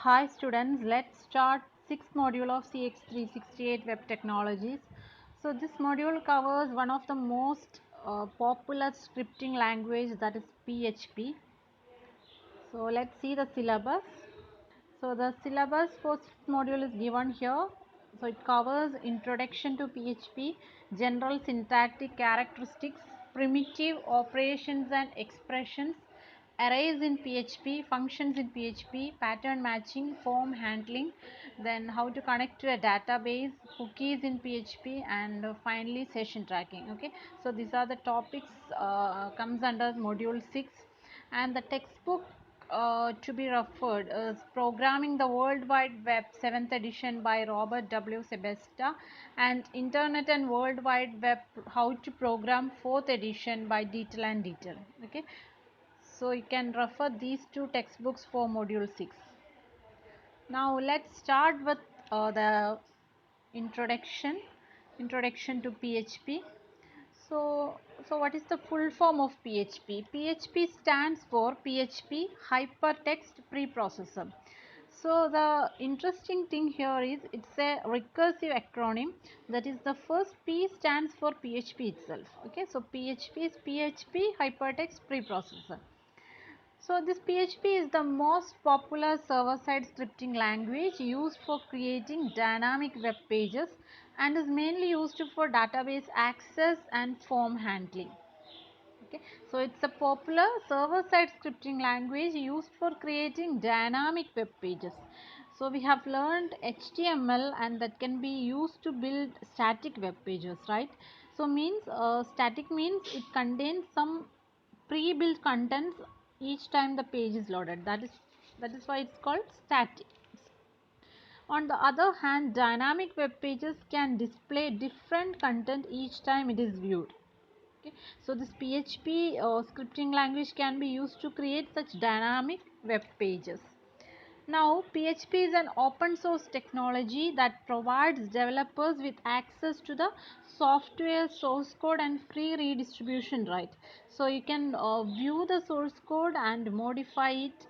Hi students, let's start 6th module of CX368 Web Technologies. So this module covers one of the most popular scripting language, that is PHP. So let's see the syllabus. So the syllabus for 6th module is given here. So it covers introduction to PHP, general syntactic characteristics, primitive operations and expressions, arrays in PHP, functions in PHP, pattern matching, form handling, then how to connect to a database, cookies in PHP, and finally session tracking. Okay, so these are the topics comes under module 6, and the textbook to be referred is Programming the World Wide Web 7th edition by Robert W. Sebesta, and Internet and World Wide Web How to Program 4th edition by Detail and Detail. Okay, so you can refer these two textbooks for module 6. Now let's start with the introduction to PHP. So what is the full form of PHP? PHP stands for PHP Hypertext Preprocessor. So the interesting thing here is it's a recursive acronym. That is, the first P stands for PHP itself. Okay, so PHP is PHP Hypertext Preprocessor. So this PHP is the most popular server-side scripting language used for creating dynamic web pages and is mainly used for database access and form handling. Okay, so it's a popular server-side scripting language used for creating dynamic web pages. So we have learned HTML, and that can be used to build static web pages, right? So means static means it contains some pre-built contents each time the page is loaded. That is why it's called static. On the other hand, dynamic web pages can display different content each time it is viewed. Okay. So this PHP scripting language can be used to create such dynamic web pages. Now, PHP is an open source technology that provides developers with access to the software source code and free redistribution right. So you can view the source code and modify it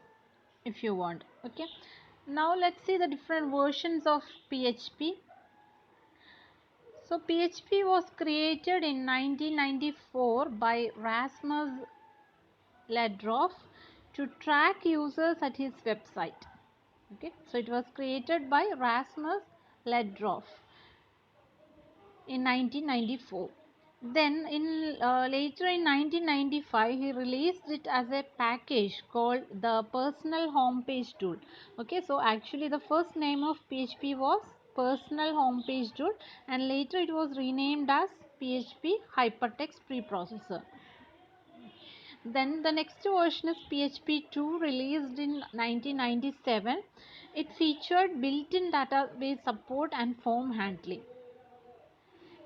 if you want. Okay. Now let's see the different versions of PHP. So PHP was created in 1994 by Rasmus Ledroff to track users at his website. Okay, so it was created by Rasmus Ledroff in 1994. Then in later in 1995 he released it as a package called the Personal Homepage Tool. Okay, so actually the first name of PHP was Personal Homepage Tool, and later it was renamed as PHP Hypertext Preprocessor. Then the next version is PHP 2, released in 1997. It featured built-in database support and form handling.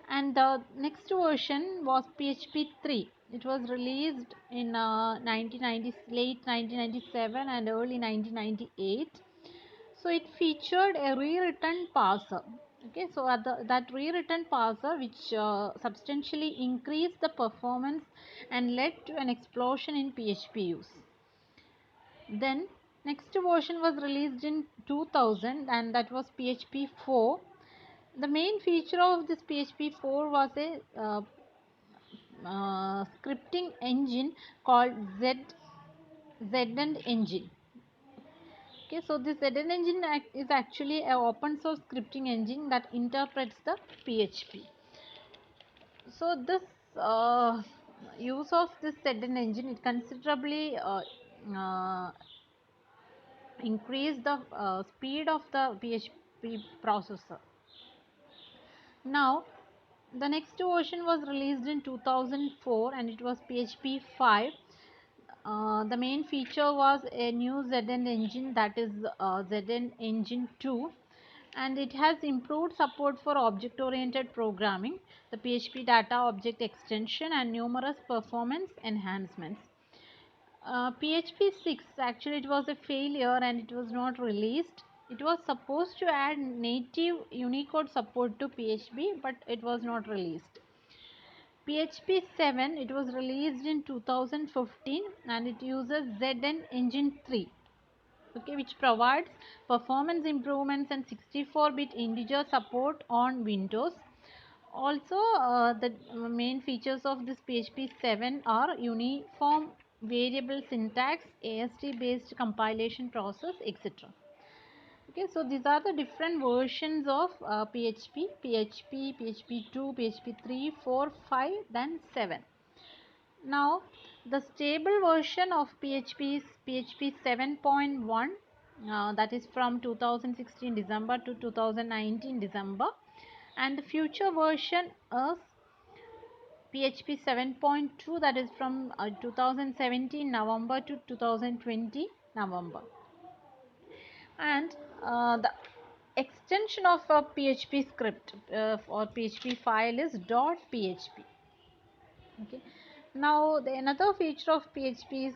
And the next version was PHP 3. It was released in 1990, late 1997 and early 1998. So it featured a rewritten parser. Okay, so that rewritten parser, which substantially increased the performance and led to an explosion in PHP use. Then next version was released in 2000, and that was PHP 4. The main feature of this PHP 4 was a scripting engine called ZN engine. Okay, so this ZN engine is actually an open source scripting engine that interprets the PHP. So this use of this ZN engine, it considerably uh, increased the speed of the PHP processor. Now the next version was released in 2004, and it was PHP 5. The main feature was a new ZN engine, that is ZN Engine 2, and it has improved support for object oriented programming, the PHP data object extension, and numerous performance enhancements. PHP 6, actually it was a failure and it was not released. It was supposed to add native Unicode support to PHP, but it was not released. PHP 7, it was released in 2015, and it uses ZN Engine 3. okay, which provides performance improvements and 64-bit integer support on Windows. Also, the main features of this PHP 7 are uniform variable syntax, AST based compilation process, etc. Okay, so these are the different versions of PHP, PHP 2, PHP 3, 4, 5, then 7. Now, the stable version of PHP is PHP 7.1, that is from 2016 December to 2019 December, and the future version is PHP 7.2, that is from 2017 November to 2020 November. And the extension of a PHP script or PHP file is .php. Okay. Now the another feature of PHP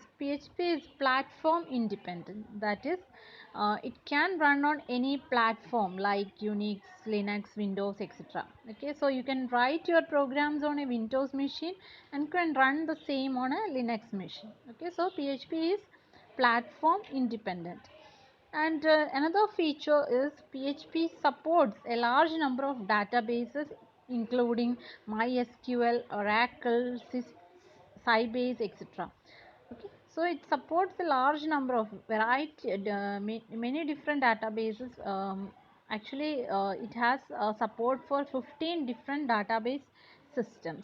is platform independent. That is, it can run on any platform like Unix, Linux, Windows, etc. Okay, so you can write your programs on a Windows machine and can run the same on a Linux machine. Okay, so PHP is platform independent. And another feature is PHP supports a large number of databases including MySQL, Oracle, Sybase, etc. Okay, so it supports a large number of variety, many different databases. Actually, it has support for 15 different database systems.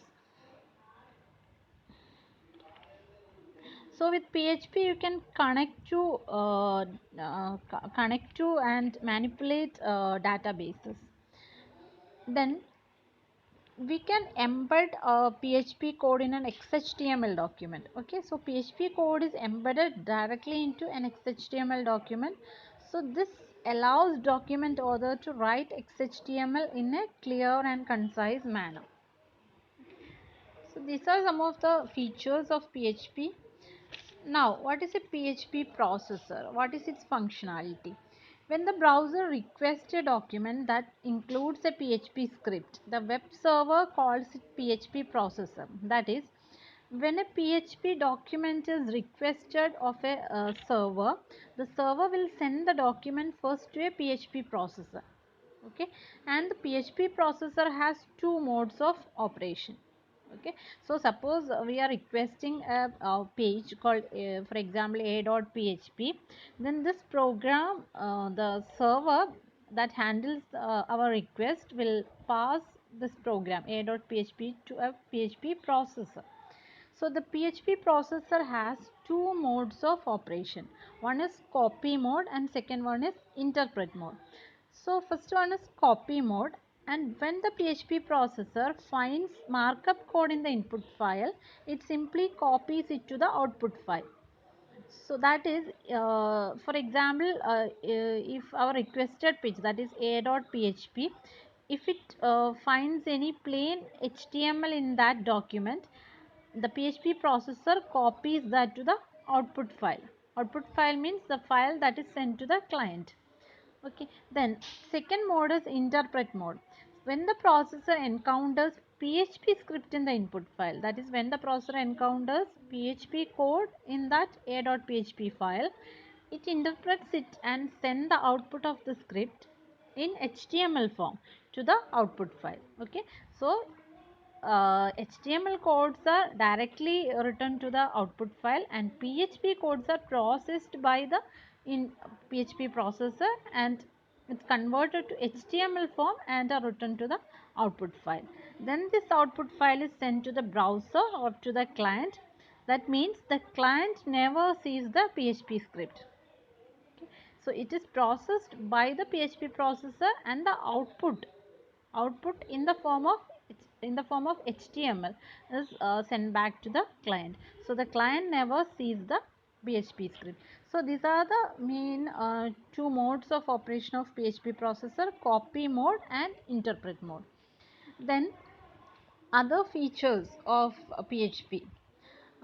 So with PHP you can connect to and manipulate databases. Then we can embed PHP code in an XHTML document. Okay, so PHP code is embedded directly into an XHTML document. So this allows document author to write XHTML in a clear and concise manner. So these are some of the features of PHP. Now, what is a PHP processor? What is its functionality? When the browser requests a document that includes a PHP script, the web server calls it PHP processor. That is, when a PHP document is requested of a server, the server will send the document first to a PHP processor. Okay, and the PHP processor has two modes of operation. Okay, so suppose we are requesting a page called for example a.php, then this program, the server that handles our request will pass this program a.php to a PHP processor. So the PHP processor has two modes of operation. One is copy mode and second one is interpret mode. So first one is copy mode, and when the PHP processor finds markup code in the input file, it simply copies it to the output file. So that is, for example, if our requested page, that is a.php, if it finds any plain HTML in that document, the PHP processor copies that to the output file. Output file means the file that is sent to the client. Okay, then second mode is interpret mode. When the processor encounters PHP script in the input file, that is when the processor encounters PHP code in that a.php file, it interprets it and sends the output of the script in HTML form to the output file. Okay, so HTML codes are directly written to the output file, and PHP codes are processed by the in PHP processor, and it's converted to HTML form and are written to the output file. Then this output file is sent to the browser or to the client. That means the client never sees the PHP script. So it is processed by the PHP processor, and the output in the form of HTML is sent back to the client. So the client never sees the PHP script. So these are the main two modes of operation of PHP processor: copy mode and interpret mode. Then other features of PHP.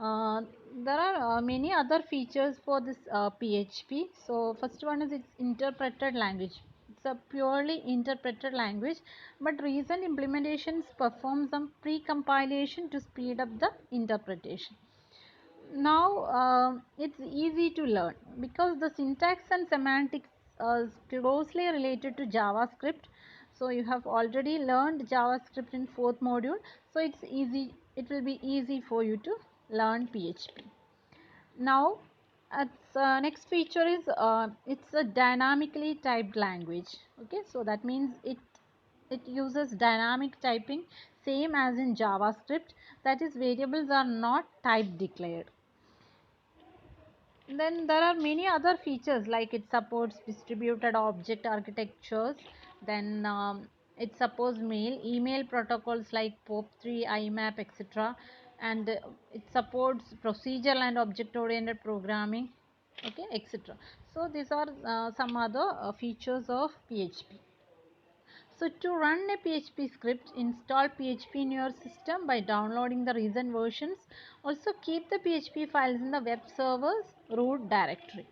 Uh, there are many other features for this PHP. So first one is its interpreted language. It's a purely interpreted language, but recent implementations perform some pre-compilation to speed up the interpretation. Now it's easy to learn because the syntax and semantics are closely related to JavaScript. So you have already learned JavaScript in fourth module, so it's easy, it will be easy for you to learn PHP. Now its next feature is it's a dynamically typed language. Okay, so that means it uses dynamic typing, same as in JavaScript, that is variables are not type declared. Then there are many other features, like it supports distributed object architectures, then it supports email protocols like POP3, IMAP, etc., and it supports procedural and object oriented programming, okay, etc. So these are some other features of PHP. So to run a PHP script, install PHP in your system by downloading the recent versions. Also keep the PHP files in the web server's root directory.